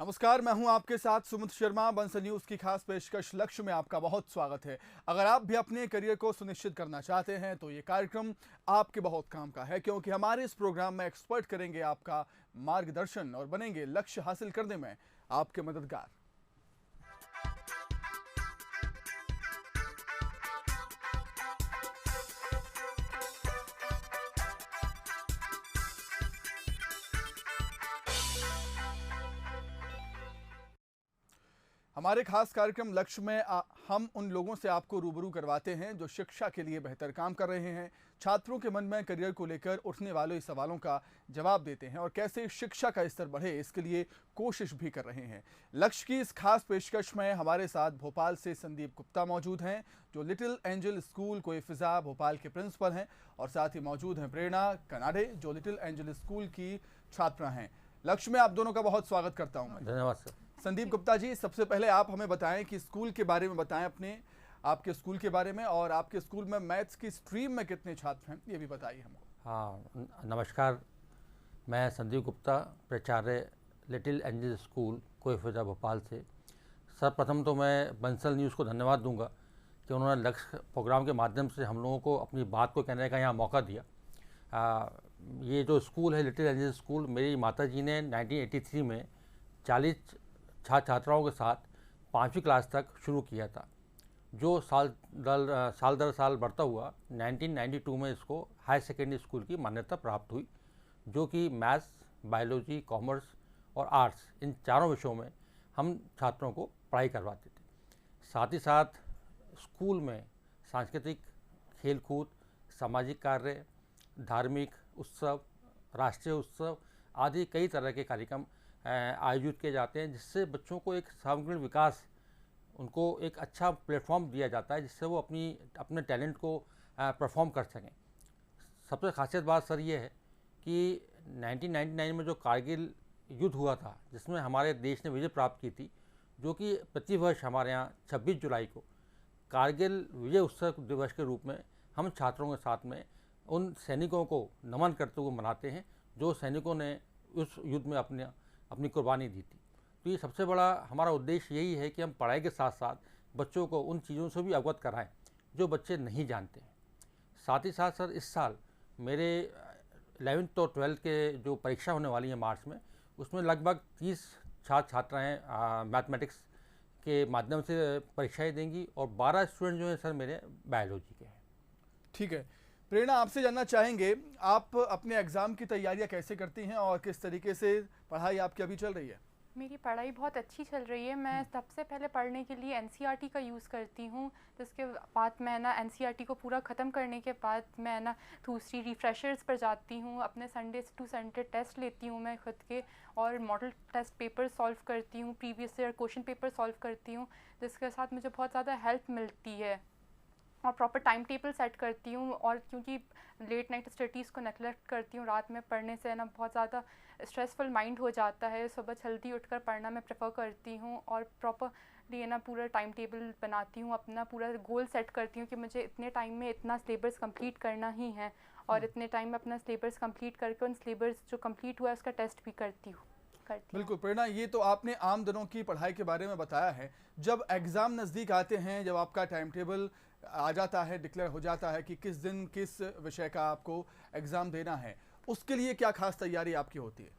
नमस्कार, मैं हूं आपके साथ सुमित शर्मा। बंसल न्यूज की खास पेशकश लक्ष्य में आपका बहुत स्वागत है। अगर आप भी अपने करियर को सुनिश्चित करना चाहते हैं तो ये कार्यक्रम आपके बहुत काम का है, क्योंकि हमारे इस प्रोग्राम में एक्सपर्ट करेंगे आपका मार्गदर्शन और बनेंगे लक्ष्य हासिल करने में आपके मददगार। हमारे खास कार्यक्रम लक्ष्य में हम उन लोगों से आपको रूबरू करवाते हैं जो शिक्षा के लिए बेहतर काम कर रहे हैं, छात्रों के मन में करियर को लेकर उठने वाले सवालों का जवाब देते हैं और कैसे शिक्षा का स्तर बढ़े इसके लिए कोशिश भी कर रहे हैं। लक्ष्य की इस खास पेशकश में हमारे साथ भोपाल से संदीप गुप्ता मौजूद हैं, जो लिटिल एंजल स्कूल कोई फिजा भोपाल के प्रिंसिपल हैं, और साथ ही मौजूद हैं प्रेरणा कनाडे, जो लिटिल एंजल स्कूल की छात्रा हैं। लक्ष्य में आप दोनों का बहुत स्वागत करता हूं मैं। धन्यवाद सर। संदीप गुप्ता जी, सबसे पहले आप हमें बताएं कि स्कूल के बारे में बताएं, अपने आपके स्कूल के बारे में, और आपके स्कूल में मैथ्स की स्ट्रीम में कितने छात्र हैं ये भी बताइए हमको। हाँ, नमस्कार। मैं संदीप गुप्ता, प्राचार्य लिटिल एंजल स्कूल कोईफिजा भोपाल से। सर्वप्रथम तो मैं बंसल न्यूज़ को धन्यवाद दूंगा कि उन्होंने लक्ष्य प्रोग्राम के माध्यम से हम लोगों को अपनी बात को कहने का यहाँ मौका दिया। ये जो स्कूल है लिटिल एंजल स्कूल, मेरी माता जी ने 1983 में 40 छात्राओं के साथ 5वीं क्लास तक शुरू किया था, जो साल दर साल बढ़ता हुआ 1992 में इसको हायर सेकेंडरी स्कूल की मान्यता प्राप्त हुई, जो कि मैथ्स, बायोलॉजी, कॉमर्स और आर्ट्स इन चारों विषयों में हम छात्रों को पढ़ाई करवाते थे। साथ ही साथ स्कूल में सांस्कृतिक, खेलकूद, सामाजिक कार्य, धार्मिक उत्सव, राष्ट्रीय उत्सव आदि कई तरह के कार्यक्रम आयोजित किए जाते हैं, जिससे बच्चों को एक समग्र विकास, उनको एक अच्छा प्लेटफॉर्म दिया जाता है जिससे वो अपने टैलेंट को परफॉर्म कर सकें। सबसे खासियत बात सर ये है कि 1999 में जो कारगिल युद्ध हुआ था, जिसमें हमारे देश ने विजय प्राप्त की थी, जो कि प्रतिवर्ष हमारे यहाँ 26 जुलाई को कारगिल विजय उत्सव दिवस के रूप में हम छात्रों के साथ में उन सैनिकों को नमन करते हुए मनाते हैं, जो सैनिकों ने उस युद्ध में अपनी कुर्बानी दी थी। तो ये सबसे बड़ा हमारा उद्देश्य यही है कि हम पढ़ाई के साथ साथ बच्चों को उन चीज़ों से भी अवगत कराएं जो बच्चे नहीं जानते हैं। साथ ही साथ सर, इस साल मेरे 11th और 12th के जो परीक्षा होने वाली है मार्च में, उसमें लगभग 30 छात्राएँ मैथमेटिक्स के माध्यम से परीक्षाएँ देंगी और 12 स्टूडेंट जो हैं सर मेरे बायोलॉजी के हैं। ठीक है, प्रेरणा आपसे जानना चाहेंगे, आप अपने एग्जाम की तैयारियां कैसे करती हैं और किस तरीके से पढ़ाई आपकी अभी चल रही है? मेरी पढ़ाई बहुत अच्छी चल रही है। मैं सबसे पहले पढ़ने के लिए एनसीईआरटी का यूज़ करती हूँ, जिसके बाद मैं ना एनसीईआरटी को पूरा ख़त्म करने के बाद मैं ना दूसरी रिफ्रेशर्स पर जाती हूँ। अपने संडे टू संडे टेस्ट लेती हूँ मैं खुद के, और मॉडल टेस्ट पेपर सॉल्व करती हूँ, previous year question paper solve करती हूँ, जिसके साथ मुझे बहुत ज़्यादा हेल्प मिलती है। और प्रॉपर टाइम टेबल सेट करती हूँ, और क्योंकि लेट नाइट स्टडीज़ को नेगलेक्ट करती हूँ, रात में पढ़ने से ना बहुत ज़्यादा स्ट्रेसफुल माइंड हो जाता है। सुबह जल्दी उठकर पढ़ना मैं प्रेफर करती हूँ, और प्रॉपरली ना पूरा टाइम टेबल बनाती हूँ, अपना पूरा गोल सेट करती हूँ कि मुझे इतने टाइम में इतना सिलेबस कंप्लीट करना ही है, और इतने टाइम में अपना सिलेबस कंप्लीट करके उन सिलेबस जो कंप्लीट हुआ है उसका टेस्ट भी करती हूँ। बिल्कुल प्रेरणा, ये तो आपने आम दिनों की पढ़ाई के बारे में बताया है। जब एग्ज़ाम नज़दीक आते हैं, जब आपका टाइम टेबल आ जाता है, डिक्लेयर हो जाता है कि किस दिन किस विषय का आपको एग्ज़ाम देना है, उसके लिए क्या खास तैयारी आपकी होती है?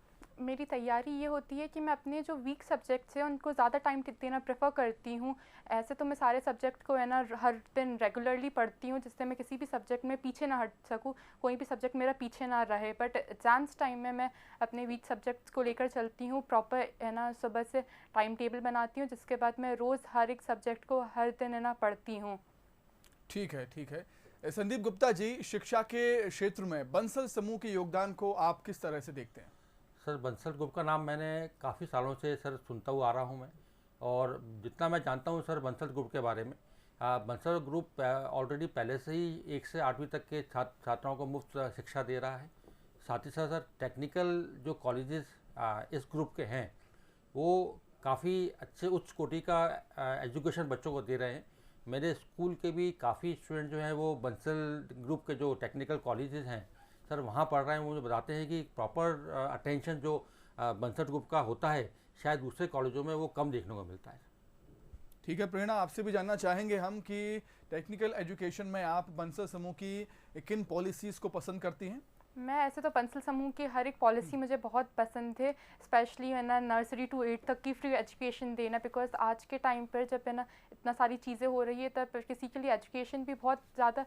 मेरी तैयारी ये होती है कि मैं अपने जो वीक सब्जेक्ट्स हैं उनको ज़्यादा टाइम देना प्रेफर करती हूँ। ऐसे तो मैं सारे सब्जेक्ट को है ना हर दिन रेगुलरली पढ़ती हूँ, जिससे मैं किसी भी सब्जेक्ट में पीछे ना हट सकूँ, कोई भी सब्जेक्ट मेरा पीछे ना रहे। बट एग्जाम्स टाइम में मैं अपने वीक सब्जेक्ट्स को लेकर चलती हूँ, प्रॉपर है ना सुबह से टाइम टेबल बनाती हूँ, जिसके बाद मैं रोज़ हर एक सब्जेक्ट को हर दिन है ना पढ़ती हूँ। ठीक है, ठीक है। संदीप गुप्ता जी, शिक्षा के क्षेत्र में बंसल समूह के योगदान को आप किस तरह से देखते हैं? सर, बंसल ग्रुप का नाम मैंने काफ़ी सालों से सर सुनता हुआ आ रहा हूँ मैं, और जितना मैं जानता हूँ सर बंसल ग्रुप के बारे में, बंसल ग्रुप ऑलरेडी पहले से ही 1 से 8वीं तक के छात्राओं को मुफ्त शिक्षा दे रहा है। साथ ही साथ सर टेक्निकल जो कॉलेजेस इस ग्रुप के हैं, वो काफ़ी अच्छे उच्च कोटि का एजुकेशन बच्चों को दे रहे हैं। मेरे स्कूल के भी काफ़ी स्टूडेंट जो हैं वो बंसल ग्रुप के जो टेक्निकल कॉलेजेस हैं सर वहाँ पढ़ रहे हैं। वो मुझे बताते हैं कि प्रॉपर अटेंशन जो बंसल ग्रुप का होता है, शायद दूसरे कॉलेजों में वो कम देखने को मिलता है। ठीक है प्रेरणा, आपसे भी जानना चाहेंगे हम कि टेक्निकल एजुकेशन में आप बंसल समूह की किन पॉलिसीज़ को पसंद करती हैं? मैं ऐसे तो बंसल समूह की हर एक पॉलिसी मुझे बहुत पसंद है, स्पेशली है ना नर्सरी टू 8 तक की फ्री एजुकेशन देना, बिकॉज आज के टाइम पर जब है ना इतना सारी चीज़ें हो रही है तब किसी के लिए एजुकेशन भी बहुत ज़्यादा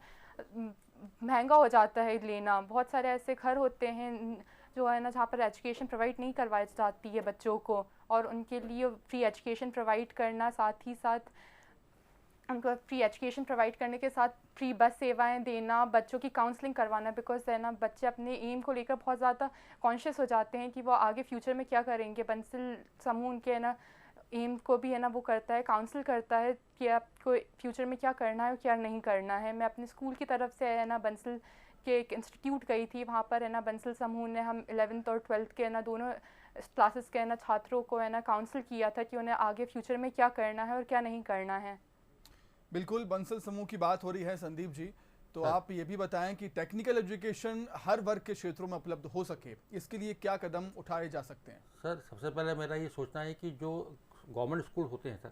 महंगा हो जाता है लेना। बहुत सारे ऐसे घर होते हैं जो है ना जहाँ पर एजुकेशन प्रोवाइड नहीं करवाई जाती है बच्चों को, और उनके लिए फ्री एजुकेशन प्रोवाइड करना, साथ ही साथ उनको फ्री एजुकेशन प्रोवाइड करने के साथ फ्री बस सेवाएं देना, बच्चों की काउंसलिंग करवाना, बिकॉज है ना बच्चे अपने एम को लेकर बहुत ज़्यादा कॉन्शियस हो जाते हैं कि वो आगे फ्यूचर में क्या करेंगे। बंसल समूह उनके है ना एम को भी है ना वो करता है, काउंसिल करता है कि आपको फ्यूचर में क्या करना है और क्या नहीं करना है। मैं अपने स्कूल की तरफ से है ना बंसल के एक इंस्टीट्यूट गई थी, वहाँ पर है ना बंसल समूह ने हम 11th और 12th के है ना दोनों क्लासेस के है ना छात्रों को है ना काउंसिल किया था कि उन्हें आगे फ्यूचर में क्या करना है और क्या नहीं करना है। बिल्कुल, बंसल समूह की बात हो रही है संदीप जी, तो आप ये भी बताएं कि टेक्निकल एजुकेशन हर वर्ग के क्षेत्रों में उपलब्ध हो सके, इसके लिए क्या कदम उठाए जा सकते हैं? सर, सबसे पहले मेरा ये सोचना है कि जो गवर्नमेंट स्कूल होते हैं सर,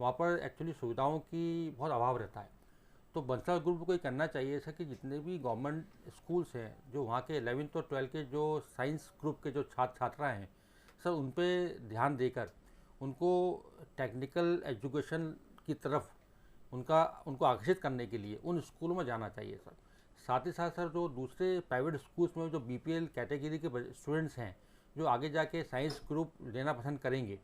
वहाँ पर एक्चुअली सुविधाओं की बहुत अभाव रहता है। तो बंसल ग्रुप को ये करना चाहिए सर कि जितने भी गवर्नमेंट स्कूल्स हैं, जो वहाँ के 11th और 12th के जो साइंस ग्रुप के जो छात्र छात्राएँ हैं सर, उन पर ध्यान देकर उनको टेक्निकल एजुकेशन की तरफ उनको आकर्षित करने के लिए उन स्कूलों में जाना चाहिए सर। साथ ही साथ सर जो दूसरे प्राइवेट स्कूल्स में जो बीपीएल कैटेगरी के स्टूडेंट्स हैं जो आगे जाके साइंस ग्रुप लेना पसंद करेंगे,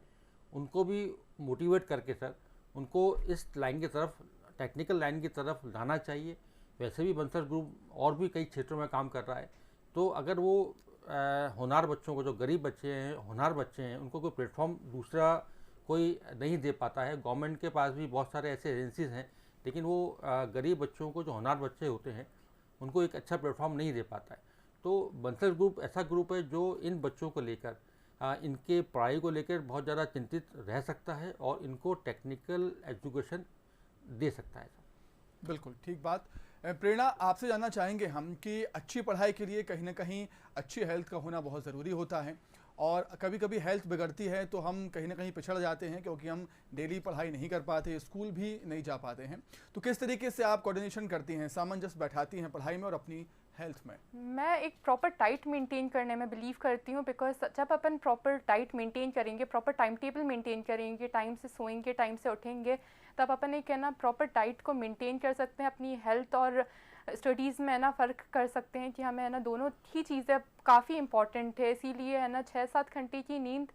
उनको भी मोटिवेट करके सर उनको इस लाइन की तरफ, टेक्निकल लाइन की तरफ लाना चाहिए। वैसे भी बंसल ग्रुप और भी कई क्षेत्रों में काम कर रहा है, तो अगर वो होनहार बच्चों को, जो गरीब बच्चे हैं, होनहार बच्चे हैं, उनको कोई प्लेटफॉर्म दूसरा कोई नहीं दे पाता है। गवर्नमेंट के पास भी बहुत सारे ऐसे एजेंसीज हैं, लेकिन वो गरीब बच्चों को, जो होनहार बच्चे होते हैं, उनको एक अच्छा प्लेटफॉर्म नहीं दे पाता है। तो बंसल ग्रुप ऐसा ग्रुप है जो इन बच्चों को लेकर, इनके पढ़ाई को लेकर बहुत ज़्यादा चिंतित रह सकता है और इनको टेक्निकल एजुकेशन दे सकता है। बिल्कुल ठीक बात। प्रेरणा, आपसे जानना चाहेंगे हम कि अच्छी पढ़ाई के लिए कहीं ना कहीं अच्छी हेल्थ का होना बहुत ज़रूरी होता है, और कभी कभी हेल्थ बिगड़ती है तो हम कहीं ना कहीं पिछड़ जाते हैं क्योंकि हम डेली पढ़ाई नहीं कर पाते, स्कूल भी नहीं जा पाते हैं। तो किस तरीके से आप कोऑर्डिनेशन करती हैं, सामंजस्य बैठाती हैं पढ़ाई में और अपनी हेल्थ में? मैं एक प्रॉपर डाइट मेंटेन करने में बिलीव करती हूँ, बिकॉज जब अपन प्रॉपर डाइट मेंटेन करेंगे, प्रॉपर टाइम टेबल मेंटेन करेंगे, टाइम से सोएंगे, टाइम से उठेंगे, तब अपन एक है ना प्रॉपर डाइट को मेंटेन कर सकते हैं। अपनी हेल्थ और स्टडीज़ में है ना फ़र्क कर सकते हैं कि हमें है ना दोनों ही चीज़ें काफ़ी इंपॉर्टेंट है। इसीलिए है ना 6-7 घंटे की नींद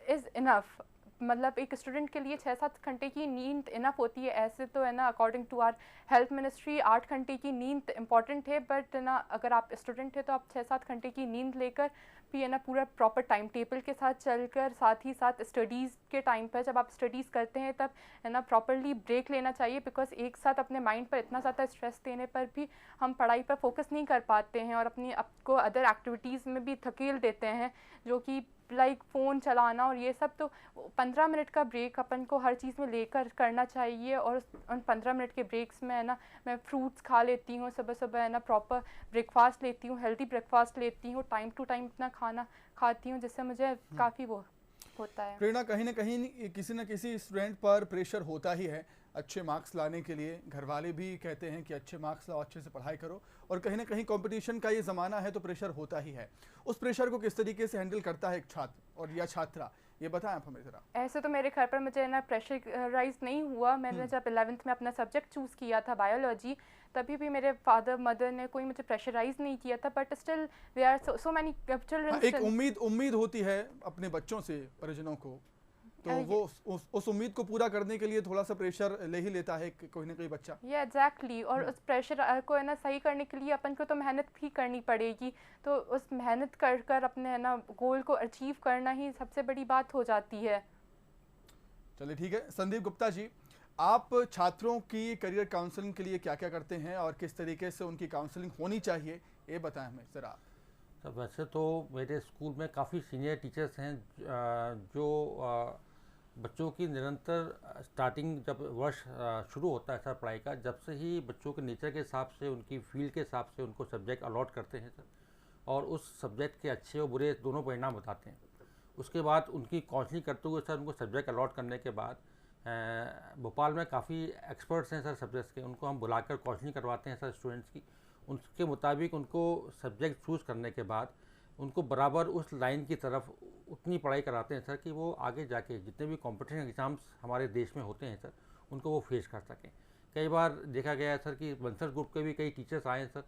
इज़ इनफ, मतलब एक स्टूडेंट के लिए 6-7 घंटे की नींद इनफ होती है। ऐसे तो है ना according to our health ministry 8 घंटे की नींद इंपॉर्टेंट है, बट ना अगर आप स्टूडेंट है तो आप 6-7 घंटे की नींद लेकर भी है ना पूरा प्रॉपर टाइम टेबल के साथ चलकर, साथ ही साथ स्टडीज़ के टाइम पर जब आप स्टडीज़ करते हैं तब है ना प्रॉपरली ब्रेक लेना चाहिए, बिकॉज एक साथ अपने माइंड पर इतना ज़्यादा स्ट्रेस देने पर भी हम पढ़ाई पर फोकस नहीं कर पाते हैं और अपनी आपको अदर एक्टिविटीज़ में भी धकेल देते हैं, जो कि लाइक फ़ोन चलाना और ये सब। तो 15 मिनट का ब्रेक अपन को हर चीज़ में लेकर करना चाहिए, और उन 15 मिनट के ब्रेक्स में है ना मैं फ्रूट्स खा लेती हूँ, सुबह सुबह है ना प्रॉपर ब्रेकफास्ट लेती हूँ, हेल्दी ब्रेकफास्ट लेती हूँ, टाइम टू टाइम अपना खाना खाती हूँ, जिससे मुझे काफ़ी वो होता है। प्रेरणा, कहीं ना कहीं किसी न किसी स्टूडेंट पर प्रेशर होता ही है अच्छे मार्क्स लाने के लिए। घर वाले भी कहते हैं कि अच्छे मार्क्स लाओ, अच्छे से पढ़ाई करो, और कहीं ना कहीं कंपटीशन का ये ज़माना है तो प्रेशर होता ही है। उस प्रेशर को किस तरीके से हैंडल करता है एक छात्र और या छात्रा, ये बताएं आप हमें ज़रा। ऐसे तो मेरे घर पर मुझे ना प्रेशराइज नहीं हुआ। मैंने जब 11th में अपना सब्जेक्ट चूज़ किया था बायोलॉजी, तभी भी मेरे फादर मदर ने कोई मुझे प्रेशराइज नहीं किया था, but still there are so many children. एक उम्मीद होती है अपने बच्चों से, परिजनों को, तो वो उस उम्मीद को पूरा करने के लिए थोड़ा सा प्रेशर ले ही लेता है कोई ना कोई बच्चा। ये एग्जैक्टली, और उस प्रेशर को है ना सही करने के लिए अपन को तो मेहनत भी करनी पड़ेगी। तो उस मेहनत कर कर अपने है ना गोल को अचीव करना ही सबसे बड़ी बात हो जाती है। चलिए ठीक है। संदीप गुप्ता जी, आप छात्रों की करियर काउंसलिंग के लिए क्या क्या करते हैं और किस तरीके से उनकी काउंसलिंग होनी चाहिए, ये बताएं हमें ज़रा। तो वैसे तो मेरे स्कूल में काफ़ी सीनियर टीचर्स हैं जो बच्चों की निरंतर स्टार्टिंग जब वर्ष शुरू होता है सर पढ़ाई का, जब से ही बच्चों के नेचर के हिसाब से, उनकी फील्ड के हिसाब से उनको सब्जेक्ट अलॉट करते हैं सर, और उस सब्जेक्ट के अच्छे और बुरे दोनों परिणाम बताते हैं। उसके बाद उनकी काउंसलिंग करते हुए सर उनको सब्जेक्ट अलॉट करने के बाद भोपाल में काफ़ी एक्सपर्ट्स हैं सर सब्जेक्ट्स के, उनको हम बुलाकर काउंसलिंग करवाते हैं सर स्टूडेंट्स की। उनके मुताबिक उनको सब्जेक्ट चूज़ करने के बाद उनको बराबर उस लाइन की तरफ उतनी पढ़ाई कराते हैं सर कि वो आगे जाके जितने भी कॉम्पिटिशन एग्ज़ाम्स हमारे देश में होते हैं सर उनको वो फेस कर सकें। कई बार देखा गया है सर कि बंसल ग्रुप के भी कई टीचर्स आए हैं सर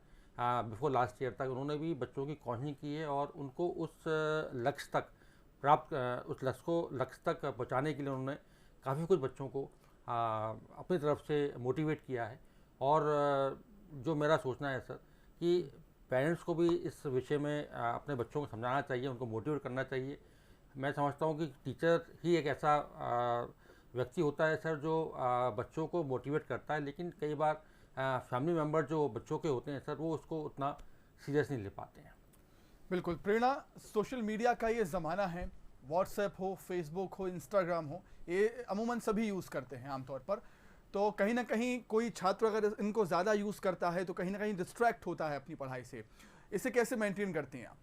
बिफोर लास्ट ईयर तक, उन्होंने भी बच्चों की काउंसलिंग की है और उनको उस लक्ष्य तक उस लक्ष्य तक पहुँचाने के लिए उन्होंने काफ़ी कुछ बच्चों को अपनी तरफ से मोटिवेट किया है। और जो मेरा सोचना है सर कि पेरेंट्स को भी इस विषय में अपने बच्चों को समझाना चाहिए, उनको मोटिवेट करना चाहिए। मैं समझता हूँ कि टीचर ही एक ऐसा व्यक्ति होता है सर जो बच्चों को मोटिवेट करता है, लेकिन कई बार फैमिली मेम्बर जो बच्चों के होते हैं सर वो उसको उतना सीरियस नहीं ले पाते हैं। बिल्कुल प्रेरणा, सोशल मीडिया का ये ज़माना है, व्हाट्सएप हो, फेसबुक हो, इंस्टाग्राम हो, ये अमूमन सभी यूज़ करते हैं आमतौर पर। तो कहीं ना कहीं कोई छात्र अगर इनको ज़्यादा यूज़ करता है तो कहीं ना कहीं डिस्ट्रैक्ट होता है अपनी पढ़ाई से। इसे कैसे मेंटेन करती हैं आप?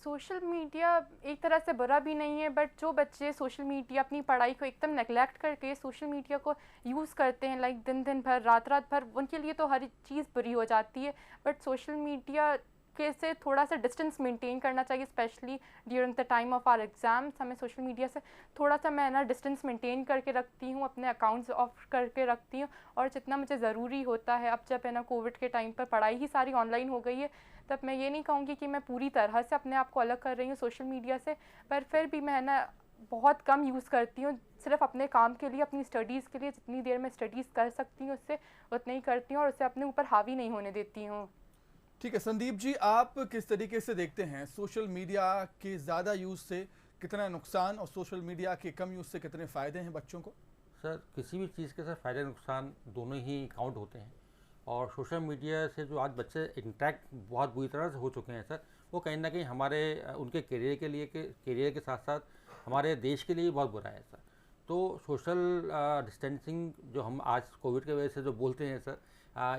सोशल मीडिया एक तरह से बुरा भी नहीं है, बट जो बच्चे सोशल मीडिया अपनी पढ़ाई को एकदम नेगलेक्ट करके सोशल मीडिया को यूज़ करते हैं, लाइक दिन भर रात भर, उनके लिए तो हर चीज़ बुरी हो जाती है। बट सोशल मीडिया के से थोड़ा सा डिस्टेंस मेंटेन करना चाहिए, specially during the time of our exams. हमें सोशल मीडिया से थोड़ा सा मैं ना डिस्टेंस मेंटेन करके रखती हूँ, अपने अकाउंट्स ऑफ करके रखती हूँ, और जितना मुझे ज़रूरी होता है। अब जब है ना कोविड के टाइम पर पढ़ाई ही सारी ऑनलाइन हो गई है, तब मैं ये नहीं कहूँगी कि मैं पूरी तरह से अपने आप को अलग कर रही हूँ सोशल मीडिया से, पर फिर भी मैं ना बहुत कम यूज़ करती हूँ, सिर्फ अपने काम के लिए, अपनी स्टडीज़ के लिए। जितनी देर मैं स्टडीज़ कर सकती हूँ उससे उतना ही करती हूँ, और उसे अपने ऊपर हावी नहीं होने देती हूँ। ठीक है संदीप जी, आप किस तरीके से देखते हैं सोशल मीडिया के ज़्यादा यूज़ से कितना नुकसान और सोशल मीडिया के कम यूज़ से कितने फ़ायदे हैं बच्चों को? सर किसी भी चीज़ के सर फ़ायदे नुकसान दोनों ही काउंट होते हैं, और सोशल मीडिया से जो आज बच्चे इंटरेक्ट बहुत बुरी तरह से हो चुके हैं सर, वो कहीं ना कहीं हमारे उनके करियर के साथ साथ हमारे देश के लिए बहुत बुरा है सर। तो सोशल डिस्टेंसिंग जो हम आज कोविड की वजह से जो बोलते हैं सर,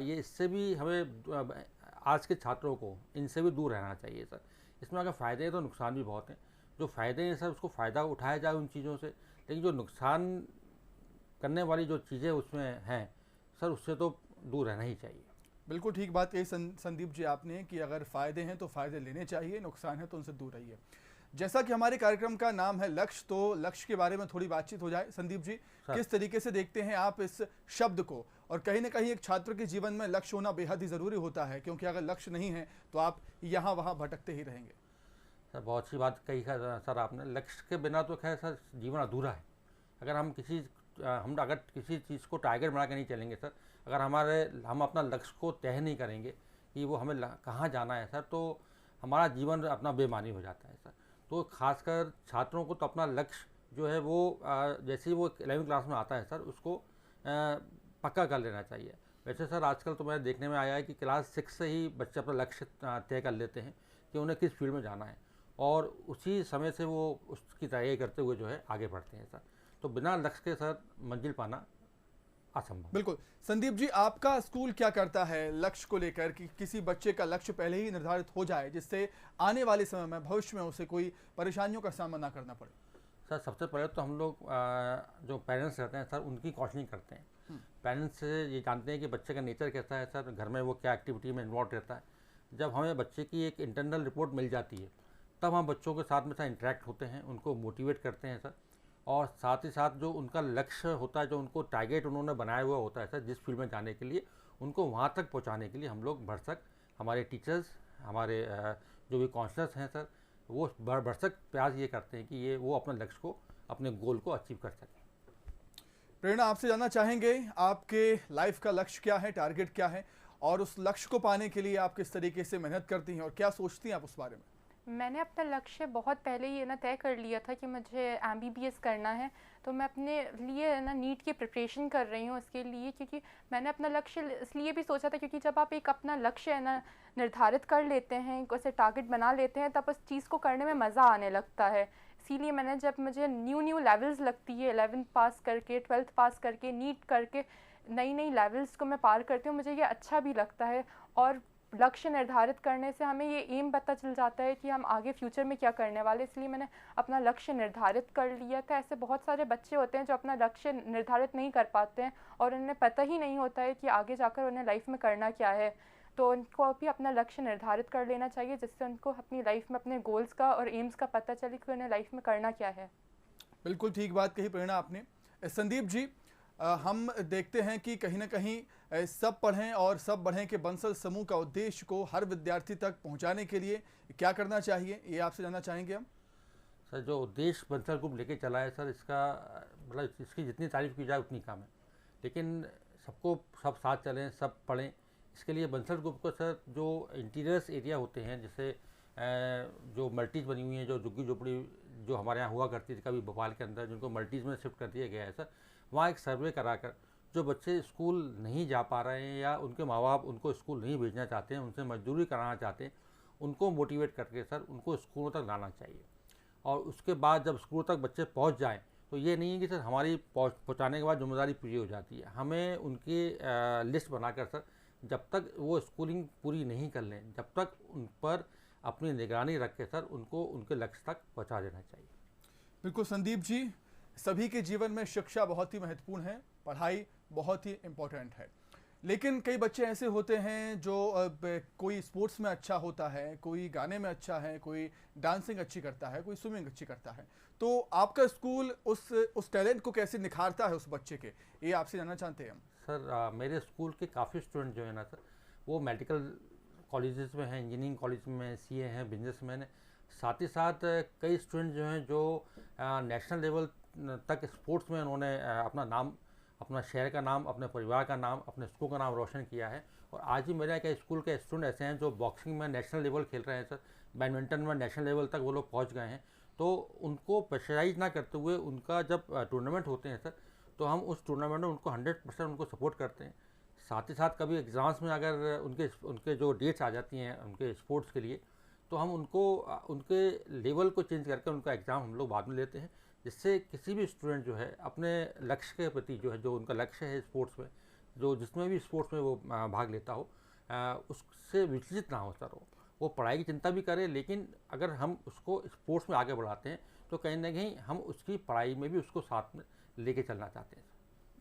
ये इससे भी हमें आज के छात्रों को इनसे भी दूर रहना चाहिए सर। इसमें अगर फ़ायदे हैं तो नुकसान भी बहुत हैं। जो फ़ायदे हैं सर उसको फ़ायदा उठाया जाए उन चीज़ों से, लेकिन जो नुकसान करने वाली जो चीज़ें उसमें हैं सर उससे तो दूर रहना ही चाहिए। बिल्कुल ठीक बात कही संदीप जी आपने कि अगर फ़ायदे हैं तो फ़ायदे लेने चाहिए, नुकसान है तो उनसे दूर रहिए। जैसा कि हमारे कार्यक्रम का नाम है लक्ष्य, तो लक्ष्य के बारे में थोड़ी बातचीत हो जाए। संदीप जी, किस तरीके से देखते हैं आप इस शब्द को? और कहीं ना कहीं एक छात्र के जीवन में लक्ष्य होना बेहद ही ज़रूरी होता है, क्योंकि अगर लक्ष्य नहीं है तो आप यहाँ वहाँ भटकते ही रहेंगे। सर बहुत सी बात कही है सर आपने। लक्ष्य के बिना तो खैर सर जीवन अधूरा है। अगर हम अगर किसी चीज़ को टारगेट बना के नहीं चलेंगे सर, अगर हम अपना लक्ष्य को तय नहीं करेंगे कि वो हमें कहाँ जाना है सर, तो हमारा जीवन अपना बेमानी हो जाता है सर। तो खासकर छात्रों को तो अपना लक्ष्य जो है वो जैसे ही वो 11वीं क्लास में आता है सर उसको पक्का कर लेना चाहिए। वैसे सर आजकल तो मैंने देखने में आया है कि क्लास 6 से ही बच्चे अपना लक्ष्य तय कर लेते हैं कि उन्हें किस फील्ड में जाना है, और उसी समय से वो उसकी तैयारी करते हुए जो है आगे बढ़ते हैं सर। तो बिना लक्ष्य के सर मंजिल पाना असंभव। बिल्कुल। संदीप जी, आपका स्कूल क्या करता है लक्ष्य को लेकर कि किसी बच्चे का लक्ष्य पहले ही निर्धारित हो जाए, जिससे आने वाले समय में भविष्य में उसे कोई परेशानियों का सामना ना करना पड़े? सर सबसे पहले तो हम लोग जो पेरेंट्स रहते हैं सर उनकी काउंसलिंग करते हैं। पेरेंट्स ये जानते हैं कि बच्चे का नेचर कैसा है सर, घर में वो क्या एक्टिविटी में इन्वॉल्व रहता है। जब हमें बच्चे की एक इंटरनल रिपोर्ट मिल जाती है तब हम बच्चों के साथ में सर इंटरेक्ट होते हैं, उनको मोटिवेट करते हैं सर, और साथ ही साथ जो उनका लक्ष्य होता है, जो उनको टारगेट उन्होंने बनाया हुआ होता है सर जिस फील्ड में जाने के लिए, उनको वहाँ तक पहुँचाने के लिए हम लोग भरसक हमारे टीचर्स, हमारे जो भी काउंसलर्स हैं सर, वो भरसक प्रयास ये करते हैं कि वो अपने लक्ष्य को, अपने गोल को अचीव कर सकें। प्रेरणा, आपसे जानना चाहेंगे आपके लाइफ का लक्ष्य क्या है, टारगेट क्या है, और उस लक्ष्य को पाने के लिए आप किस तरीके से मेहनत करती हैं और क्या सोचती हैं आप उस बारे में? मैंने अपना लक्ष्य बहुत पहले ही ना तय कर लिया था कि मुझे MBBS करना है, तो मैं अपने लिए ना नीट की प्रिपरेशन कर रही हूँ उसके लिए। क्योंकि मैंने अपना लक्ष्य इसलिए भी सोचा था क्योंकि जब आप एक अपना लक्ष्य है ना निर्धारित कर लेते हैं, उसे टारगेट बना लेते हैं, तब उस चीज़ को करने में मज़ा आने लगता है। इसीलिए मैंने, जब मुझे न्यू लेवल्स लगती है, 11th पास करके, 12th पास करके, नीट करके नई लेवल्स को मैं पार करती हूँ, मुझे ये अच्छा भी लगता है। और लक्ष्य निर्धारित करने से हमें ये एम पता चल जाता है कि हम आगे फ्यूचर में क्या करने वाले, इसलिए मैंने अपना लक्ष्य निर्धारित कर लिया था। ऐसे बहुत सारे बच्चे होते हैं जो अपना लक्ष्य निर्धारित नहीं कर पाते हैं और उन्हें पता ही नहीं होता है कि आगे जाकर उन्हें लाइफ में करना क्या है। तो उनको भी अपना लक्ष्य निर्धारित कर लेना चाहिए, जिससे उनको अपनी लाइफ में अपने गोल्स का और एम्स का पता चले कि उन्हें लाइफ में करना क्या है। बिल्कुल ठीक बात कही प्रेरणा आपने। संदीप जी, हम देखते हैं कि कहीं ना कहीं सब पढ़ें और सब बढ़ें के बंसल समूह का उद्देश्य को हर विद्यार्थी तक पहुंचाने के लिए क्या करना चाहिए, ये आपसे जानना चाहेंगे हम। सर, जो उद्देश्य बंसल ग्रुप लेके चला है सर, इसका मतलब इसकी जितनी तारीफ़ की जाए उतनी कम है। लेकिन सबको सब साथ चलें, सब पढ़ें, इसके लिए बंसल ग्रुप को सर जो इंटीरियर्स एरिया होते हैं, जैसे जो मल्टीज़ बनी हुई हैं, जो झुग्गी झोपड़ी जो हमारे यहाँ हुआ करती थी कभी भोपाल के अंदर, जिनको मल्टीज़ में शिफ्ट कर दिया गया है सर, वहाँ एक सर्वे कराकर जो बच्चे स्कूल नहीं जा पा रहे हैं या उनके माँ बाप उनको स्कूल नहीं भेजना चाहते हैं, उनसे मजदूरी कराना चाहते हैं, उनको मोटिवेट करके सर उनको स्कूलों तक लाना चाहिए। और उसके बाद जब स्कूल तक बच्चे पहुँच जाएँ तो ये नहीं है कि सर हमारी पहुँचाने के बाद जिम्मेदारी पूरी हो जाती है। हमें उनकी लिस्ट बनाकर सर जब तक वो स्कूलिंग पूरी नहीं कर लें, जब तक उन पर अपनी निगरानी रख के सर उनको उनके लक्ष्य तक पहुँचा देना चाहिए। बिल्कुल संदीप जी, सभी के जीवन में शिक्षा बहुत ही महत्वपूर्ण है, पढ़ाई बहुत ही इम्पोर्टेंट है। लेकिन कई बच्चे ऐसे होते हैं जो कोई स्पोर्ट्स में अच्छा होता है, कोई गाने में अच्छा है, कोई डांसिंग अच्छी करता है, कोई स्विमिंग अच्छी करता है। तो आपका स्कूल उस टैलेंट को कैसे निखारता है उस बच्चे के, ये आपसे जानना चाहते हैं हम। सर, मेरे स्कूल के काफ़ी स्टूडेंट जो है ना सर, वो मेडिकल कॉलेजेस में हैं, इंजीनियरिंग कॉलेज में सीए हैं, बिजनेसमैन हैं। साथ ही साथ कई स्टूडेंट जो हैं जो नेशनल लेवल तक स्पोर्ट्स में उन्होंने अपना नाम, अपना शहर का नाम, अपने परिवार का नाम, अपने स्कूल का नाम रोशन किया है। और आज ही मेरे एक स्कूल के स्टूडेंट ऐसे हैं जो बॉक्सिंग में नेशनल लेवल खेल रहे हैं सर, बैडमिंटन में नेशनल लेवल तक वो लोग पहुंच गए हैं। तो उनको प्रेशराइज ना करते हुए उनका जब टूर्नामेंट होते हैं सर, तो हम उस टूर्नामेंट में उनको 100% उनको सपोर्ट करते हैं। साथ ही साथ कभी एग्ज़ाम्स में अगर उनके जो डेट्स आ जाती हैं उनके स्पोर्ट्स के लिए, तो हम उनको उनके लेवल को चेंज करके उनका एग्ज़ाम हम लोग बाद में लेते हैं, जिससे किसी भी स्टूडेंट जो है अपने लक्ष्य के प्रति जो है, जो उनका लक्ष्य है स्पोर्ट्स में, जो जिसमें भी स्पोर्ट्स में वो भाग लेता हो, उससे विचलित ना हो सर। वो पढ़ाई की चिंता भी करे, लेकिन अगर हम उसको स्पोर्ट्स में आगे बढ़ाते हैं तो कहीं ना कहीं हम उसकी पढ़ाई में भी उसको साथ में लेके चलना चाहते हैं।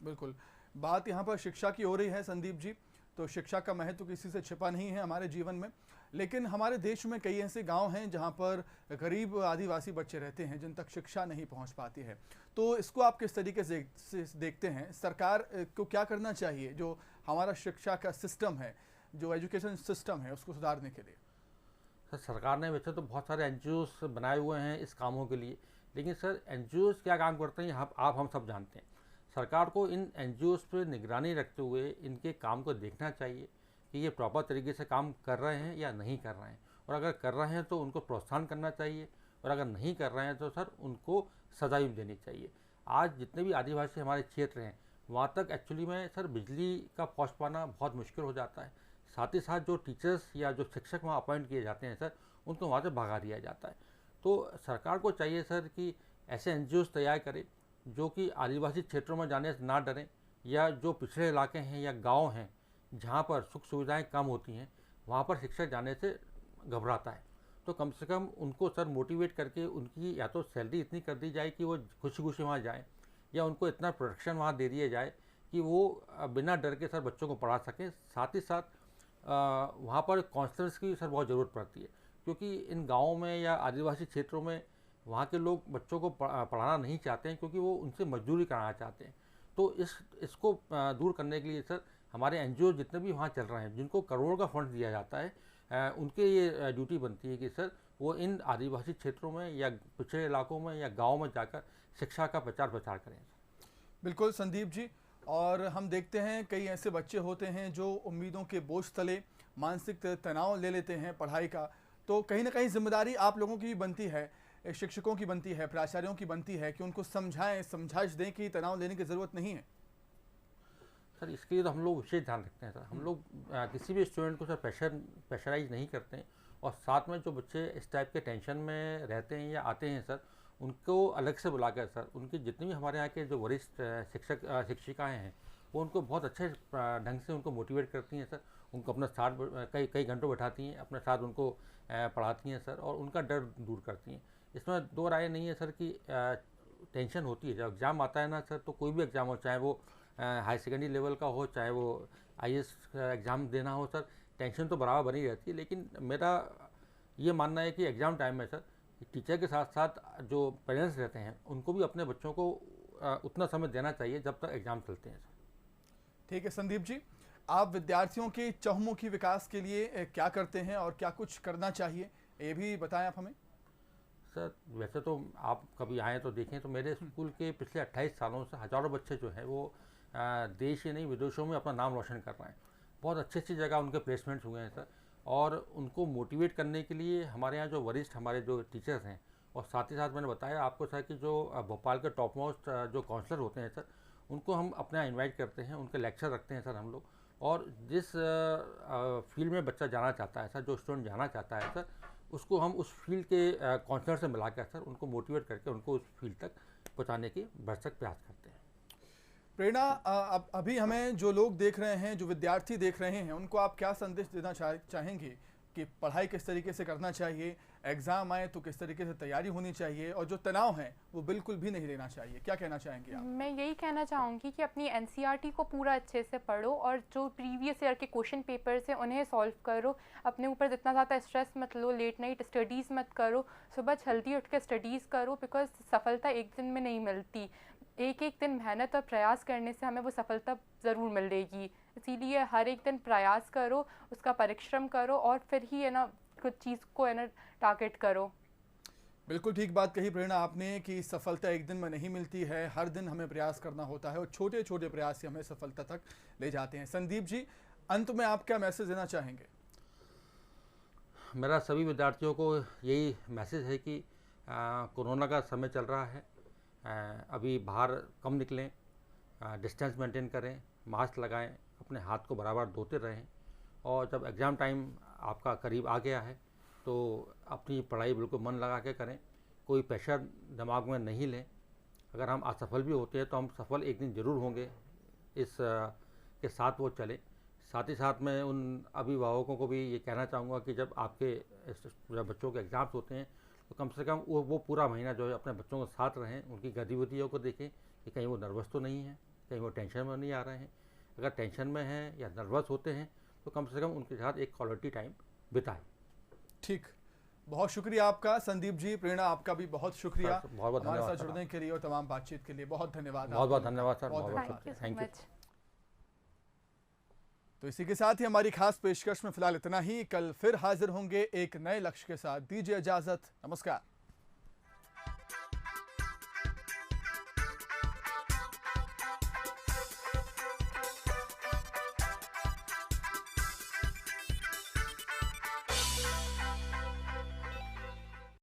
बिल्कुल, बात यहाँ पर शिक्षा की हो रही है संदीप जी, तो शिक्षा का महत्व किसी से छिपा नहीं है हमारे जीवन में। लेकिन हमारे देश में कई ऐसे गांव हैं जहां पर गरीब आदिवासी बच्चे रहते हैं जिन तक शिक्षा नहीं पहुंच पाती है। तो इसको आप किस तरीके से देखते हैं, सरकार को क्या करना चाहिए जो हमारा शिक्षा का सिस्टम है, जो एजुकेशन सिस्टम है, उसको सुधारने के लिए? सर, सरकार ने वैसे तो बहुत सारे NGOs बनाए हुए हैं इस कामों के लिए, लेकिन सर NGOs क्या काम करते हैं आप हम सब जानते हैं। सरकार को इन NGOs पे निगरानी रखते हुए इनके काम को देखना चाहिए कि ये प्रॉपर तरीके से काम कर रहे हैं या नहीं कर रहे हैं, और अगर कर रहे हैं तो उनको प्रोत्साहन करना चाहिए, और अगर नहीं कर रहे हैं तो सर उनको सजा भी देनी चाहिए। आज जितने भी आदिवासी हमारे क्षेत्र हैं वहाँ तक एक्चुअली में सर बिजली का पहुँच पाना बहुत मुश्किल हो जाता है। साथ ही साथ जो टीचर्स या जो शिक्षक वहाँ अपॉइंट किए जाते हैं सर, उनको वहाँ से भगा दिया जाता है। तो सरकार को चाहिए सर कि ऐसे NGOs तैयार करें जो कि आदिवासी क्षेत्रों में जाने से ना डरें, या जो पिछड़े इलाके हैं या गांव हैं जहां पर सुख सुविधाएं कम होती हैं वहां पर शिक्षक जाने से घबराता है, तो कम से कम उनको सर मोटिवेट करके उनकी या तो सैलरी इतनी कर दी जाए कि वो खुशी खुशी वहाँ जाएँ, या उनको इतना प्रोटेक्शन वहाँ दे दिया जाए कि वो बिना डर के सर बच्चों को पढ़ा सकें। साथ ही साथ वहाँ पर काउंसलर्स की सर बहुत ज़रूरत पड़ती है, क्योंकि इन गाँवों में या आदिवासी क्षेत्रों में वहाँ के लोग बच्चों को पढ़ाना नहीं चाहते हैं, क्योंकि वो उनसे मजदूरी कराना चाहते हैं। तो इसको दूर करने के लिए सर हमारे NGO जितने भी वहाँ चल रहे हैं, जिनको करोड़ों का फंड दिया जाता है, उनके ये ड्यूटी बनती है कि सर वो इन आदिवासी क्षेत्रों में या पिछड़े इलाकों में या गाँव में जाकर शिक्षा का प्रचार करें। बिल्कुल संदीप जी, और हम देखते हैं कई ऐसे बच्चे होते हैं जो उम्मीदों के बोझ तले मानसिक तनाव ले लेते हैं पढ़ाई का। तो कहीं ना कहीं जिम्मेदारी आप लोगों की भी बनती है, शिक्षकों की बनती है, प्राचार्यों की बनती है कि उनको समझाइश दें कि तनाव लेने की ज़रूरत नहीं है। सर, इसके लिए तो हम लोग विशेष ध्यान रखते हैं सर। हम लोग किसी भी स्टूडेंट को सर प्रेशराइज नहीं करते हैं, और साथ में जो बच्चे इस टाइप के टेंशन में रहते हैं या आते हैं सर, उनको अलग से बुलाकर सर उनके जितने भी हमारे यहाँ के जो वरिष्ठ शिक्षिकाएँ हैं वो उनको बहुत अच्छे ढंग से उनको मोटिवेट करती हैं सर, उनको अपने साथ कई कई घंटों बैठाती हैं, अपने साथ उनको पढ़ाती हैं सर, और उनका डर दूर करती हैं। इसमें दो राय नहीं है सर कि टेंशन होती है जब एग्ज़ाम आता है ना सर, तो कोई भी एग्ज़ाम हो, चाहे वो हाई सेकेंडरी लेवल का हो, चाहे वो IAS एग्ज़ाम देना हो सर, टेंशन तो बराबर बनी रहती है। लेकिन मेरा ये मानना है कि एग्ज़ाम टाइम में सर टीचर के साथ साथ जो पेरेंट्स रहते हैं उनको भी अपने बच्चों को उतना समय देना चाहिए जब तक एग्ज़ाम चलते हैं सर। ठीक है संदीप जी, आप विद्यार्थियों के चहुमुखी विकास के लिए क्या करते हैं और क्या कुछ करना चाहिए, ये भी बताएं आप हमें। सर वैसे तो आप कभी आएँ तो देखें तो मेरे स्कूल के पिछले 28 सालों से हज़ारों बच्चे जो हैं वो देश ही नहीं विदेशों में अपना नाम रोशन कर रहे हैं। बहुत अच्छी अच्छी जगह उनके प्लेसमेंट्स हुए हैं सर, और उनको मोटिवेट करने के लिए हमारे यहाँ जो वरिष्ठ हमारे जो टीचर्स हैं, और साथ ही साथ मैंने बताया आपको सर कि जो भोपाल के टॉप मोस्ट जो काउंसलर होते हैं सर, उनको हम अपने यहाँ इन्वाइट करते हैं, उनके लेक्चर रखते हैं सर हम लोग। और जिस फील्ड में बच्चा जाना चाहता है सर, जो स्टूडेंट जाना चाहता है सर, उसको हम उस फील्ड के काउंसलर से मिलाकर सर उनको मोटिवेट करके उनको उस फील्ड तक पहुँचाने की भरसक प्रयास करते हैं। प्रेरणा, अब अभी हमें जो लोग देख रहे हैं, जो विद्यार्थी देख रहे हैं, उनको आप क्या संदेश देना चाहेंगे कि पढ़ाई किस तरीके से करना चाहिए, एग्ज़ाम आए तो किस तरीके से तैयारी होनी चाहिए, और जो तनाव है वो बिल्कुल भी नहीं लेना चाहिए, क्या कहना चाहेंगे आप? मैं यही कहना चाहूँगी कि अपनी NCERT को पूरा अच्छे से पढ़ो, और जो प्रीवियस ईयर के क्वेश्चन पेपर्स हैं उन्हें सॉल्व करो। अपने ऊपर जितना ज़्यादा स्ट्रेस मत लो, लेट नाइट स्टडीज़ मत करो, सुबह जल्दी उठ के स्टडीज़ करो, बिकॉज सफलता एक दिन में नहीं मिलती। एक एक दिन मेहनत और प्रयास करने से हमें वो सफलता ज़रूर मिलेगी। इसीलिए हर एक दिन प्रयास करो, उसका परिश्रम करो, और फिर ही है ना कुछ चीज़ को है ना टारगेट करो। बिल्कुल ठीक बात कही प्रेरणा आपने कि सफलता एक दिन में नहीं मिलती है, हर दिन हमें प्रयास करना होता है, और छोटे छोटे प्रयास ही हमें सफलता तक ले जाते हैं। संदीप जी, अंत में आप क्या मैसेज देना चाहेंगे? मेरा सभी विद्यार्थियों को यही मैसेज है कि कोरोना का समय चल रहा है, अभी बाहर कम निकलें, डिस्टेंस मेंटेन करें, मास्क लगाएं, अपने हाथ को बराबर धोते रहें, और जब एग्ज़ाम टाइम आपका करीब आ गया है तो अपनी पढ़ाई बिल्कुल मन लगा के करें, कोई प्रेशर दिमाग में नहीं लें। अगर हम असफल भी होते हैं तो हम सफल एक दिन ज़रूर होंगे, इस के साथ वो चलें। साथ ही साथ मैं उन अभिभावकों को भी ये कहना चाहूँगा कि जब आपके जब बच्चों के एग्ज़ाम्स होते हैं तो कम से कम वो पूरा महीना जो है अपने बच्चों के साथ रहें, उनकी गतिविधियों को देखें कि कहीं वो नर्वस तो नहीं है, कहीं वो टेंशन में नहीं आ रहे हैं। अगर टेंशन में हैं या नर्वस होते हैं तो कम से कम उनके साथ एक क्वालिटी टाइम बिताएं। ठीक, बहुत शुक्रिया आपका संदीप जी। प्रेरणा, आपका भी बहुत शुक्रिया बहुत हमारे साथ जुड़ने के लिए और तमाम बातचीत के लिए। बहुत धन्यवाद। बहुत बहुत धन्यवाद सर, बहुत थैंक यू। तो इसी के साथ ही हमारी खास पेशकश में फिलहाल इतना ही। कल फिर हाजिर होंगे एक नए लक्ष्य के साथ। दीजिए इजाजत, नमस्कार।